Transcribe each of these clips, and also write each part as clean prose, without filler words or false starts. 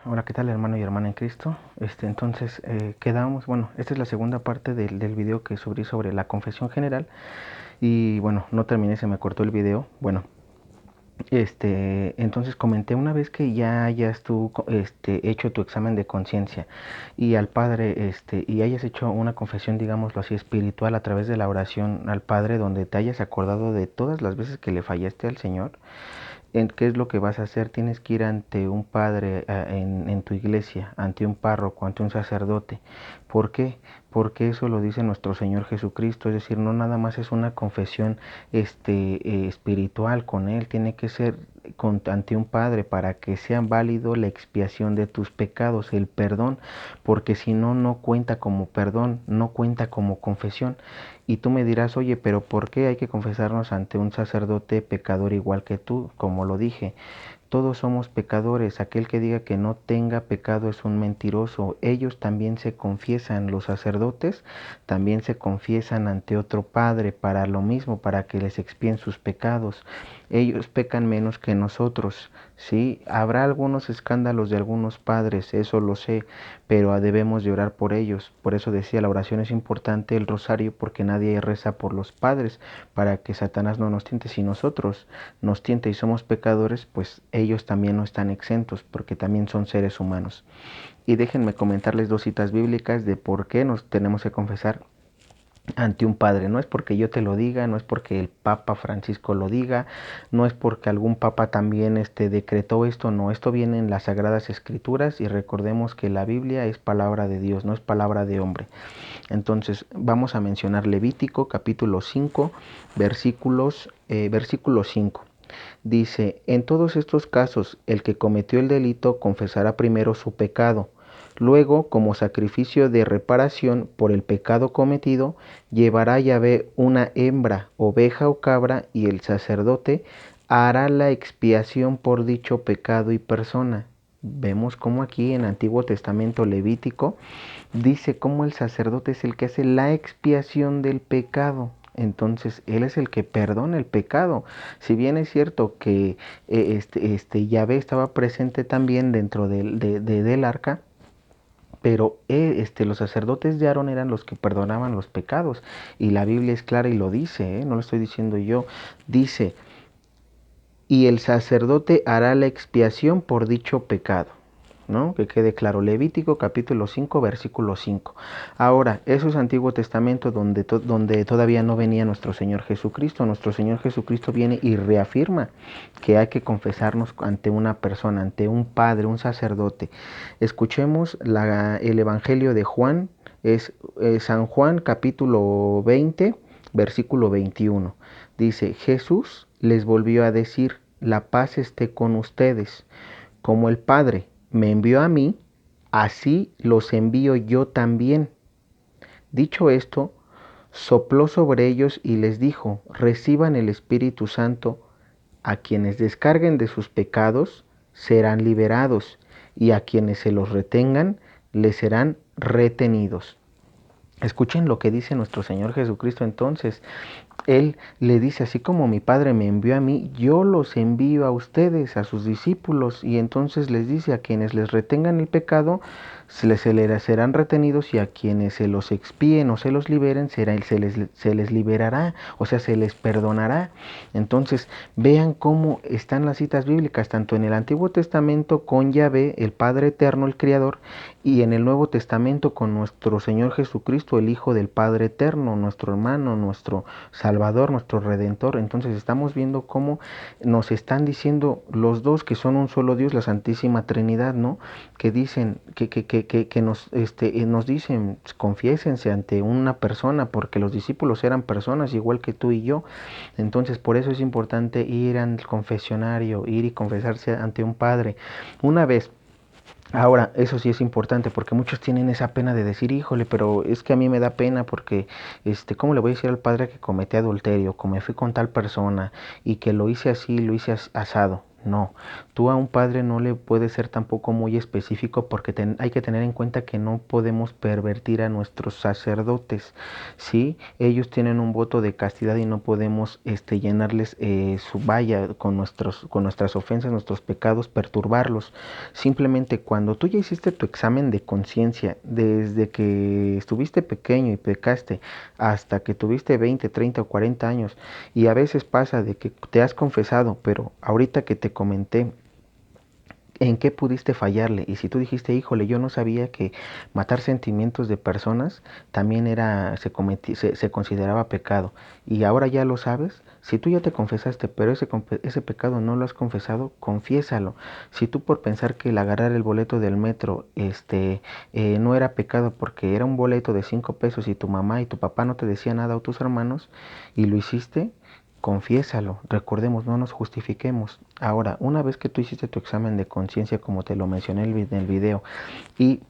Hola, ¿qué tal, hermano y hermana en Cristo? Entonces, quedamos, bueno, esta es la segunda parte del video que subí sobre la confesión general y bueno, no terminé, se me cortó el video. Bueno, entonces comenté una vez que ya hayas tú, hecho tu examen de conciencia y al Padre, y hayas hecho una confesión, digámoslo así, espiritual a través de la oración al Padre, donde te hayas acordado de todas las veces que le fallaste al Señor. ¿Qué es lo que vas a hacer? Tienes que ir ante un padre en tu iglesia, ante un párroco, ante un sacerdote. ¿Por qué? Porque eso lo dice nuestro Señor Jesucristo, es decir, no nada más es una confesión espiritual con Él, tiene que ser ante un padre para que sea válido la expiación de tus pecados, el perdón, porque si no, no cuenta como perdón, no cuenta como confesión. Y tú me dirás, oye, pero ¿por qué hay que confesarnos ante un sacerdote pecador igual que tú? Como lo dije, todos somos pecadores. Aquel que diga que no tenga pecado es un mentiroso. Ellos también se confiesan, los sacerdotes también se confiesan ante otro padre para lo mismo, para que les expíen sus pecados. Ellos pecan menos que nosotros, ¿sí? Habrá algunos escándalos de algunos padres, eso lo sé, pero debemos de orar por ellos. Por eso decía, la oración es importante, el rosario, porque nadie reza por los padres, para que Satanás no nos tiente. Si nosotros nos tienta y somos pecadores, pues ellos también no están exentos, porque también son seres humanos. Y déjenme comentarles dos citas bíblicas de por qué nos tenemos que confesar ante un padre. No es porque yo te lo diga, no es porque el Papa Francisco lo diga, no es porque algún papa también decretó esto, no, esto viene en las Sagradas Escrituras y recordemos que la Biblia es palabra de Dios, no es palabra de hombre. Entonces vamos a mencionar Levítico capítulo 5, versículo 5. Dice, en todos estos casos, el que cometió el delito confesará primero su pecado. Luego, como sacrificio de reparación por el pecado cometido, llevará Yahvé una hembra, oveja o cabra, y el sacerdote hará la expiación por dicho pecado y persona. Vemos cómo aquí en Antiguo Testamento Levítico dice cómo el sacerdote es el que hace la expiación del pecado. Entonces, Él es el que perdona el pecado. Si bien es cierto que Yahvé estaba presente también dentro del arca, pero los sacerdotes de Aarón eran los que perdonaban los pecados. Y la Biblia es clara y lo dice, no lo estoy diciendo yo. Dice, y el sacerdote hará la expiación por dicho pecado. ¿No? Que quede claro, Levítico capítulo 5, versículo 5. Ahora, eso es Antiguo Testamento donde todavía no venía nuestro Señor Jesucristo. Nuestro Señor Jesucristo viene y reafirma que hay que confesarnos ante una persona, ante un padre, un sacerdote. Escuchemos el Evangelio de Juan, es San Juan capítulo 20, versículo 21. Dice, Jesús les volvió a decir, la paz esté con ustedes. Como el Padre me envió a mí, así los envío yo también. Dicho esto, sopló sobre ellos y les dijo, reciban el Espíritu Santo, a quienes descarguen de sus pecados serán liberados, y a quienes se los retengan les serán retenidos. Escuchen lo que dice nuestro Señor Jesucristo entonces. Él le dice, así como mi Padre me envió a mí, yo los envío a ustedes, a sus discípulos. Y entonces les dice, a quienes les retengan el pecado, se les serán retenidos, y a quienes se los expíen o se los liberen, se les liberará, o sea, se les perdonará. Entonces, vean cómo están las citas bíblicas, tanto en el Antiguo Testamento con Yahvé, el Padre Eterno, el Creador, y en el Nuevo Testamento con nuestro Señor Jesucristo, el Hijo del Padre Eterno, nuestro hermano, nuestro Salvador, nuestro Redentor. Entonces estamos viendo cómo nos están diciendo los dos que son un solo Dios, la Santísima Trinidad, ¿no? Que dicen, que nos dicen, confiésense ante una persona, porque los discípulos eran personas igual que tú y yo. Entonces por eso es importante ir al confesionario, ir y confesarse ante un padre. Una vez. Ahora, eso sí es importante porque muchos tienen esa pena de decir, híjole, pero es que a mí me da pena porque, ¿cómo le voy a decir al padre que cometí adulterio, que me fui con tal persona y que lo hice así, lo hice asado? No, tú a un padre no le puedes ser tampoco muy específico porque hay que tener en cuenta que no podemos pervertir a nuestros sacerdotes, ¿sí? Ellos tienen un voto de castidad y no podemos llenarles su valla con nuestras ofensas, nuestros pecados, perturbarlos. Simplemente cuando tú ya hiciste tu examen de conciencia, desde que estuviste pequeño y pecaste hasta que tuviste 20, 30 o 40 años, y a veces pasa de que te has confesado, pero ahorita que te comenté en qué pudiste fallarle, y si tú dijiste, híjole, yo no sabía que matar sentimientos de personas también se consideraba pecado, y ahora ya lo sabes. Si tú ya te confesaste, pero ese pecado no lo has confesado, confiésalo. Si tú por pensar que el agarrar el boleto del metro no era pecado porque era un boleto de 5 pesos y tu mamá y tu papá no te decían nada o tus hermanos y lo hiciste, confiésalo. Recordemos, no nos justifiquemos. Ahora, una vez que tú hiciste tu examen de conciencia, como te lo mencioné en el video, y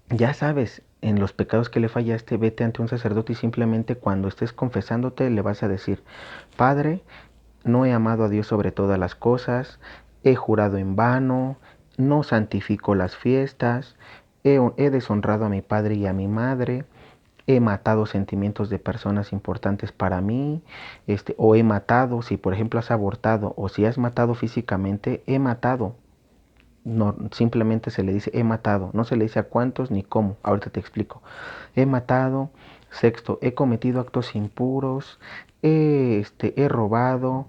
ya sabes en los pecados que le fallaste, vete ante un sacerdote y simplemente cuando estés confesándote le vas a decir, Padre, no he amado a Dios sobre todas las cosas, he jurado en vano, no santifico las fiestas, he deshonrado a mi padre y a mi madre, he matado sentimientos de personas importantes para mí, o he matado, si por ejemplo has abortado o si has matado físicamente, he matado. No, simplemente se le dice he matado, no se le dice a cuántos ni cómo, ahorita te explico. He matado. Sexto, he cometido actos impuros, he robado,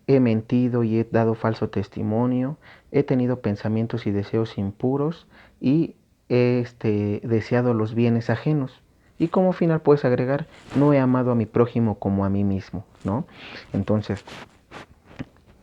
he mentido y he dado falso testimonio, he tenido pensamientos y deseos impuros y he deseado los bienes ajenos. Y como final puedes agregar, no he amado a mi prójimo como a mí mismo, ¿no? Entonces,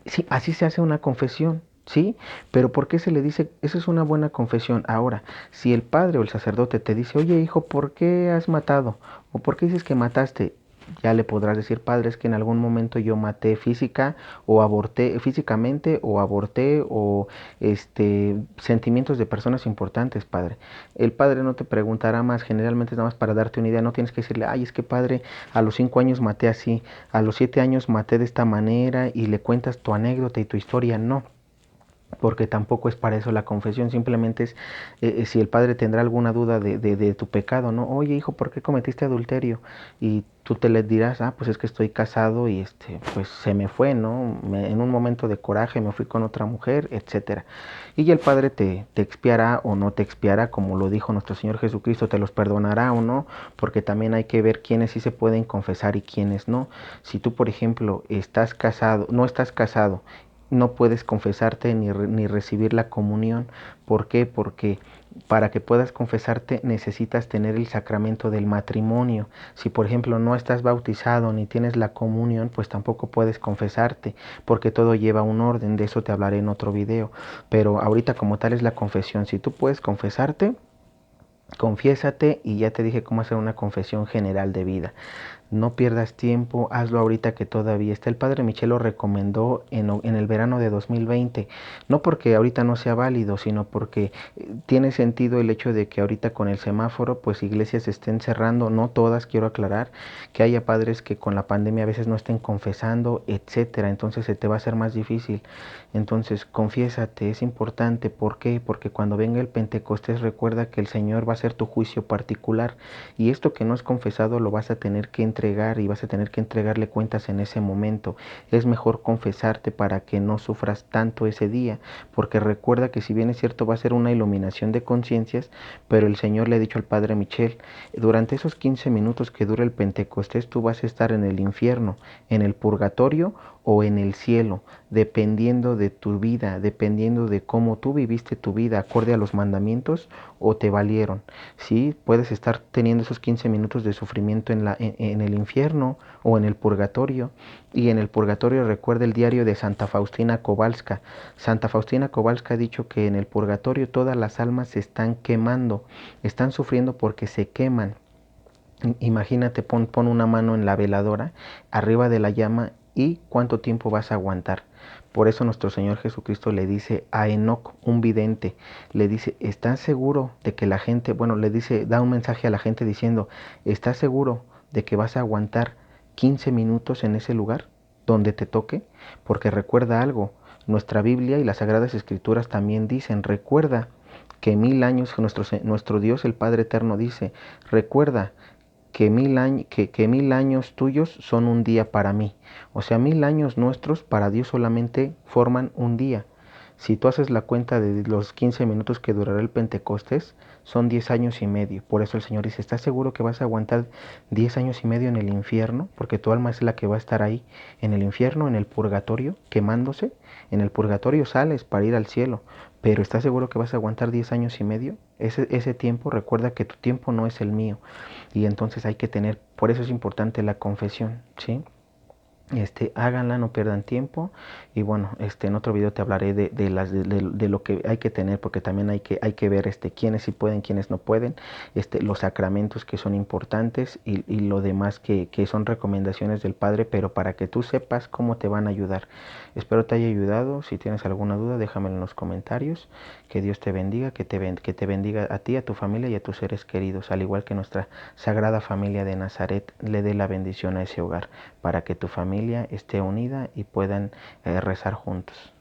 sí, así se hace una confesión, ¿sí? Pero ¿por qué se le dice, esa es una buena confesión? Ahora, si el padre o el sacerdote te dice, oye hijo, ¿por qué has matado? ¿O por qué dices que mataste? Ya le podrás decir, padre, es que en algún momento yo maté físicamente o aborté o sentimientos de personas importantes, padre. El padre no te preguntará más, generalmente es nada más para darte una idea, no tienes que decirle, ay, es que padre, a los 5 años maté así, a los 7 años maté de esta manera y le cuentas tu anécdota y tu historia, no, porque tampoco es para eso la confesión, simplemente es si el padre tendrá alguna duda de tu pecado, ¿no? Oye hijo, ¿por qué cometiste adulterio? Y tú te le dirás, pues es que estoy casado y pues se me fue, ¿no? En un momento de coraje me fui con otra mujer, etcétera. Y ya el padre te expiará o no te expiará, como lo dijo nuestro Señor Jesucristo, te los perdonará o no, porque también hay que ver quiénes sí se pueden confesar y quiénes no. Si tú, por ejemplo, no estás casado, no puedes confesarte ni recibir la comunión. ¿Por qué? Porque para que puedas confesarte necesitas tener el sacramento del matrimonio. Si por ejemplo no estás bautizado ni tienes la comunión, pues tampoco puedes confesarte, porque todo lleva un orden, de eso te hablaré en otro video. Pero ahorita como tal es la confesión. Si tú puedes confesarte, confiésate y ya te dije cómo hacer una confesión general de vida. No pierdas tiempo, hazlo ahorita que todavía está. El padre Michel lo recomendó en el verano de 2020, no porque ahorita no sea válido, sino porque tiene sentido el hecho de que ahorita con el semáforo, pues iglesias se estén cerrando, no todas, quiero aclarar, que haya padres que con la pandemia a veces no estén confesando, etcétera, entonces se te va a hacer más difícil. Entonces, confiésate, es importante. ¿Por qué? Porque cuando venga el Pentecostés recuerda que el Señor va a ser tu juicio particular y esto que no es confesado lo vas a tener que entregar y vas a tener que entregarle cuentas en ese momento. Es mejor confesarte para que no sufras tanto ese día, porque recuerda que si bien es cierto va a ser una iluminación de conciencias, pero el Señor le ha dicho al Padre Michel, durante esos 15 minutos que dura el Pentecostés tú vas a estar en el infierno, en el purgatorio o en el cielo, dependiendo de tu vida, dependiendo de cómo tú viviste tu vida acorde a los mandamientos o te valieron. Sí, puedes estar teniendo esos 15 minutos de sufrimiento en el infierno o en el purgatorio. Y en el purgatorio recuerda el diario de Santa Faustina Kowalska. Santa Faustina Kowalska ha dicho que en el purgatorio todas las almas se están quemando, están sufriendo porque se queman. Imagínate, pon una mano en la veladora, arriba de la llama, y cuánto tiempo vas a aguantar. Por eso nuestro Señor Jesucristo le dice a Enoc, un vidente, le dice, ¿estás seguro de que la gente, bueno, le dice, da un mensaje a la gente diciendo, ¿estás seguro de que vas a aguantar 15 minutos en ese lugar donde te toque? Porque recuerda algo, Nuestra Biblia y las Sagradas Escrituras también dicen, recuerda que 1000 años, nuestro Dios, el Padre Eterno, dice, recuerda que 1000 años tuyos son un día para mí. O sea, 1000 años nuestros para Dios solamente forman un día. Si tú haces la cuenta de los 15 minutos que durará el Pentecostés, son 10 años y medio. Por eso el Señor dice, ¿estás seguro que vas a aguantar 10 años y medio en el infierno? Porque tu alma es la que va a estar ahí, en el infierno, en el purgatorio, quemándose. En el purgatorio sales para ir al cielo, pero ¿estás seguro que vas a aguantar 10 años y medio? Ese tiempo, recuerda que tu tiempo no es el mío. Y entonces hay que tener, por eso es importante la confesión, ¿sí? Háganla, no pierdan tiempo. Y bueno, en otro video te hablaré de lo que hay que tener, porque también hay que ver quiénes sí pueden, quiénes no pueden, los sacramentos que son importantes y lo demás que son recomendaciones del Padre, pero para que tú sepas cómo te van a ayudar. Espero te haya ayudado. Si tienes alguna duda, déjamelo en los comentarios. Que Dios te bendiga, que te bendiga a ti, a tu familia y a tus seres queridos, al igual que nuestra Sagrada Familia de Nazaret le dé la bendición a ese hogar, para que tu familia esté unida y puedan rezar juntos.